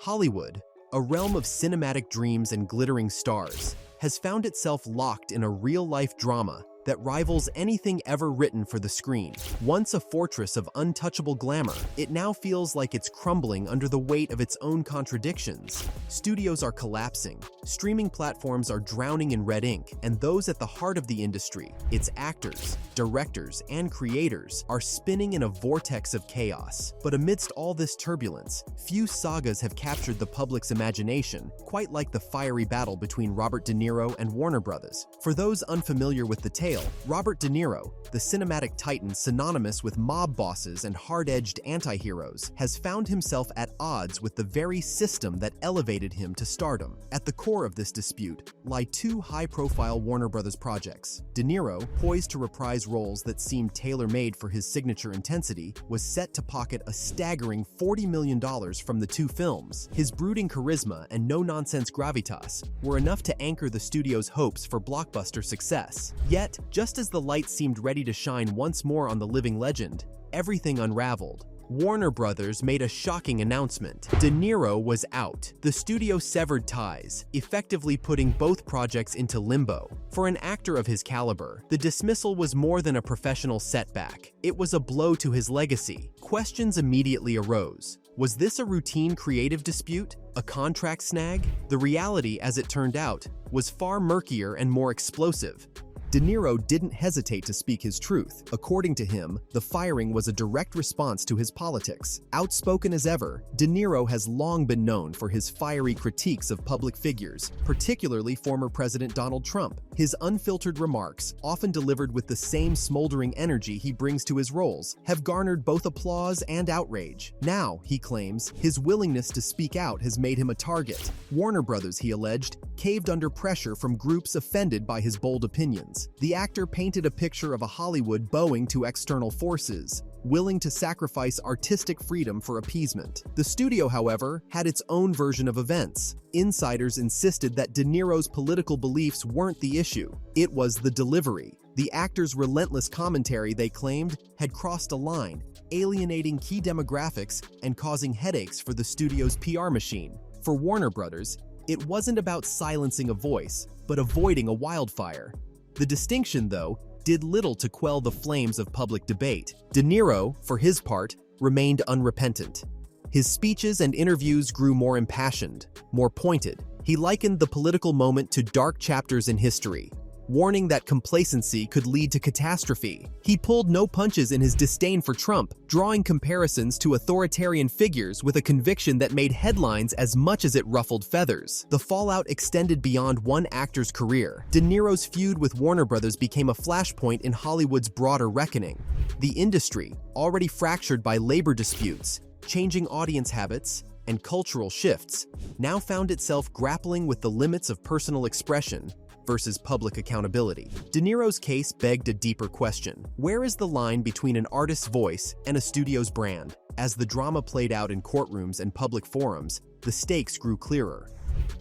Hollywood, a realm of cinematic dreams and glittering stars, has found itself locked in a real-life drama that rivals anything ever written for the screen. Once a fortress of untouchable glamour, it now feels like it's crumbling under the weight of its own contradictions. Studios are collapsing, streaming platforms are drowning in red ink, and those at the heart of the industry, its actors, directors, and creators, are spinning in a vortex of chaos. But amidst all this turbulence, few sagas have captured the public's imagination, quite like the fiery battle between Robert De Niro and Warner Brothers. For those unfamiliar with the tale, Robert De Niro, the cinematic titan synonymous with mob bosses and hard-edged anti-heroes, has found himself at odds with the very system that elevated him to stardom. At the core of this dispute lie two high-profile Warner Brothers projects. De Niro, poised to reprise roles that seemed tailor-made for his signature intensity, was set to pocket a staggering $40 million from the two films. His brooding charisma and no-nonsense gravitas were enough to anchor the studio's hopes for blockbuster success. Yet, just as the light seemed ready to shine once more on the living legend, everything unraveled. Warner Brothers made a shocking announcement. De Niro was out. The studio severed ties, effectively putting both projects into limbo. For an actor of his caliber, the dismissal was more than a professional setback. It was a blow to his legacy. Questions immediately arose. Was this a routine creative dispute? A contract snag? The reality, as it turned out, was far murkier and more explosive. De Niro didn't hesitate to speak his truth. According to him, the firing was a direct response to his politics. Outspoken as ever, De Niro has long been known for his fiery critiques of public figures, particularly former President Donald Trump. His unfiltered remarks, often delivered with the same smoldering energy he brings to his roles, have garnered both applause and outrage. Now, he claims, his willingness to speak out has made him a target. Warner Brothers, he alleged, caved under pressure from groups offended by his bold opinions. The actor painted a picture of a Hollywood bowing to external forces, willing to sacrifice artistic freedom for appeasement. The studio, however, had its own version of events. Insiders insisted that De Niro's political beliefs weren't the issue. It was the delivery. The actor's relentless commentary, they claimed, had crossed a line, alienating key demographics and causing headaches for the studio's PR machine. For Warner Brothers, it wasn't about silencing a voice, but avoiding a wildfire. The distinction, though, did little to quell the flames of public debate. De Niro, for his part, remained unrepentant. His speeches and interviews grew more impassioned, more pointed. He likened the political moment to dark chapters in history, warning that complacency could lead to catastrophe. He pulled no punches in his disdain for Trump, drawing comparisons to authoritarian figures with a conviction that made headlines as much as it ruffled feathers. The fallout extended beyond one actor's career. De Niro's feud with Warner Brothers became a flashpoint in Hollywood's broader reckoning. The industry, already fractured by labor disputes, changing audience habits, and cultural shifts, now found itself grappling with the limits of personal expression versus public accountability. De Niro's case begged a deeper question. Where is the line between an artist's voice and a studio's brand? As the drama played out in courtrooms and public forums, the stakes grew clearer.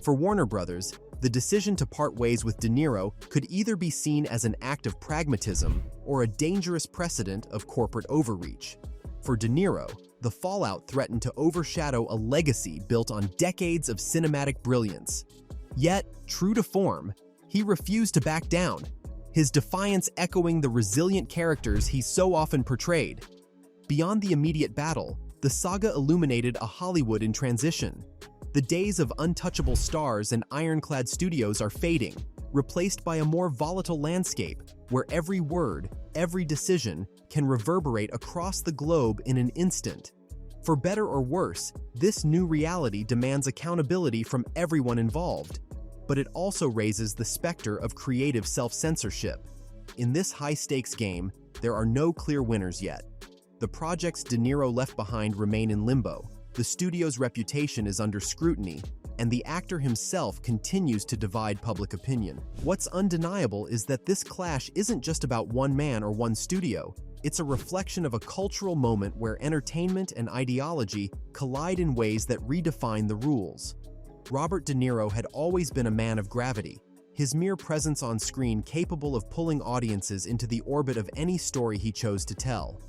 For Warner Brothers, the decision to part ways with De Niro could either be seen as an act of pragmatism or a dangerous precedent of corporate overreach. For De Niro, the fallout threatened to overshadow a legacy built on decades of cinematic brilliance. Yet, true to form, he refused to back down, his defiance echoing the resilient characters he so often portrayed. Beyond the immediate battle, the saga illuminated a Hollywood in transition. The days of untouchable stars and ironclad studios are fading, replaced by a more volatile landscape where every word, every decision can reverberate across the globe in an instant. For better or worse, this new reality demands accountability from everyone involved. But it also raises the specter of creative self-censorship. In this high-stakes game, there are no clear winners yet. The projects De Niro left behind remain in limbo, the studio's reputation is under scrutiny, and the actor himself continues to divide public opinion. What's undeniable is that this clash isn't just about one man or one studio. It's a reflection of a cultural moment where entertainment and ideology collide in ways that redefine the rules. Robert De Niro had always been a man of gravity, his mere presence on screen capable of pulling audiences into the orbit of any story he chose to tell.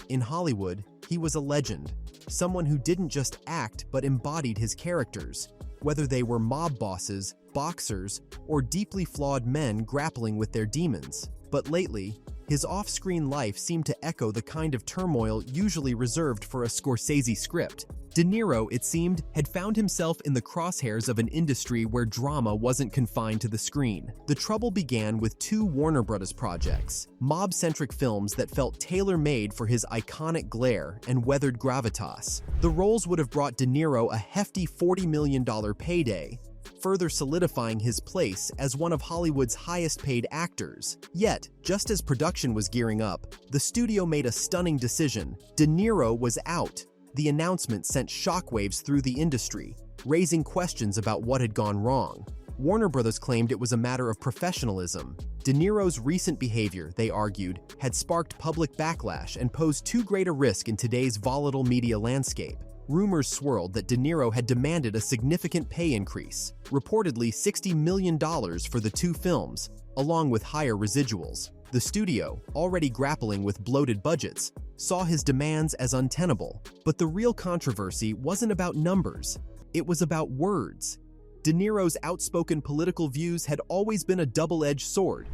In Hollywood, he was a legend, someone who didn't just act but embodied his characters, whether they were mob bosses, boxers, or deeply flawed men grappling with their demons. But lately, his off-screen life seemed to echo the kind of turmoil usually reserved for a Scorsese script. De Niro, it seemed, had found himself in the crosshairs of an industry where drama wasn't confined to the screen. The trouble began with two Warner Bros. Projects, mob-centric films that felt tailor-made for his iconic glare and weathered gravitas. The roles would have brought De Niro a hefty $40 million payday, further solidifying his place as one of Hollywood's highest-paid actors. Yet, just as production was gearing up, the studio made a stunning decision. De Niro was out. The announcement sent shockwaves through the industry, raising questions about what had gone wrong. Warner Bros. Claimed it was a matter of professionalism. De Niro's recent behavior, they argued, had sparked public backlash and posed too great a risk in today's volatile media landscape. Rumors swirled that De Niro had demanded a significant pay increase, reportedly $60 million for the two films, along with higher residuals. The studio, already grappling with bloated budgets, saw his demands as untenable. But the real controversy wasn't about numbers, it was about words. De Niro's outspoken political views had always been a double-edged sword.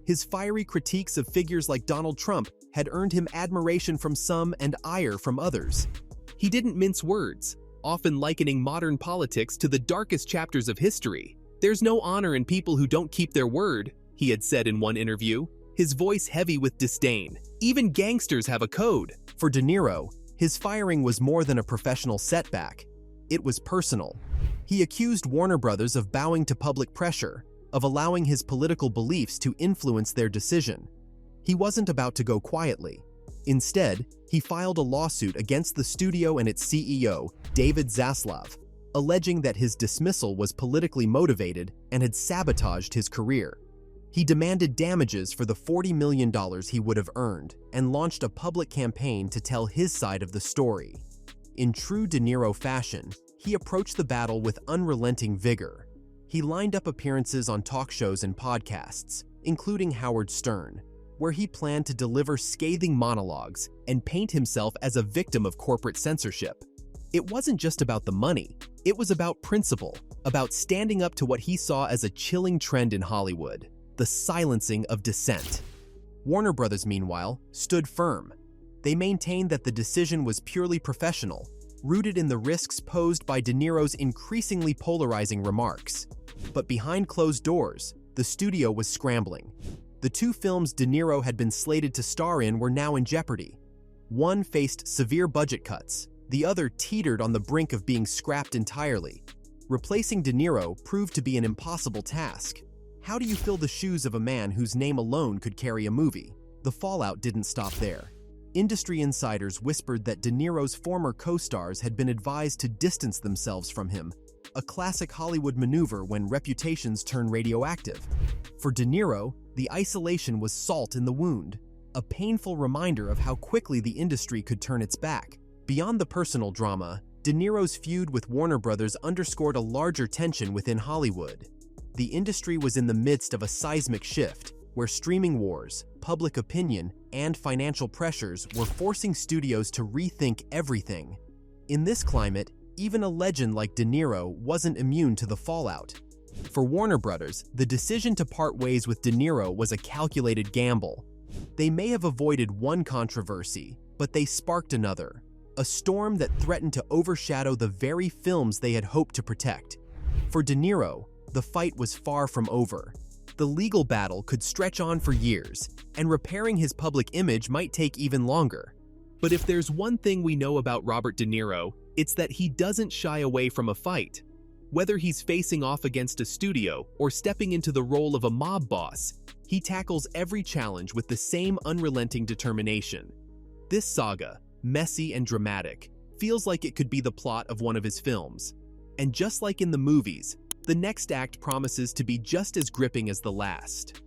His fiery critiques of figures like Donald Trump had earned him admiration from some and ire from others. He didn't mince words, often likening modern politics to the darkest chapters of history. "There's no honor in people who don't keep their word," he had said in one interview, his voice heavy with disdain. "Even gangsters have a code." For De Niro, his firing was more than a professional setback. It was personal. He accused Warner Bros. Of bowing to public pressure, of allowing his political beliefs to influence their decision. He wasn't about to go quietly. Instead, he filed a lawsuit against the studio and its CEO, David Zaslav, alleging that his dismissal was politically motivated and had sabotaged his career. He demanded damages for the $40 million he would have earned and launched a public campaign to tell his side of the story. In true De Niro fashion, he approached the battle with unrelenting vigor. He lined up appearances on talk shows and podcasts, including Howard Stern, where he planned to deliver scathing monologues and paint himself as a victim of corporate censorship. It wasn't just about the money, it was about principle, about standing up to what he saw as a chilling trend in Hollywood: the silencing of dissent. Warner Bros., meanwhile, stood firm. They maintained that the decision was purely professional, rooted in the risks posed by De Niro's increasingly polarizing remarks. But behind closed doors, the studio was scrambling. The two films De Niro had been slated to star in were now in jeopardy. One faced severe budget cuts, the other teetered on the brink of being scrapped entirely. Replacing De Niro proved to be an impossible task. How do you fill the shoes of a man whose name alone could carry a movie? The fallout didn't stop there. Industry insiders whispered that De Niro's former co-stars had been advised to distance themselves from him, a classic Hollywood maneuver when reputations turn radioactive. For De Niro, the isolation was salt in the wound, a painful reminder of how quickly the industry could turn its back. Beyond the personal drama, De Niro's feud with Warner Bros. Underscored a larger tension within Hollywood. The industry was in the midst of a seismic shift, where streaming wars, public opinion, and financial pressures were forcing studios to rethink everything. In this climate, even a legend like De Niro wasn't immune to the fallout. For Warner Bros., the decision to part ways with De Niro was a calculated gamble. They may have avoided one controversy, but they sparked another, a storm that threatened to overshadow the very films they had hoped to protect. For De Niro, the fight was far from over. The legal battle could stretch on for years, and repairing his public image might take even longer. But if there's one thing we know about Robert De Niro, it's that he doesn't shy away from a fight. Whether he's facing off against a studio or stepping into the role of a mob boss, he tackles every challenge with the same unrelenting determination. This saga, messy and dramatic, feels like it could be the plot of one of his films. And just like in the movies, the next act promises to be just as gripping as the last.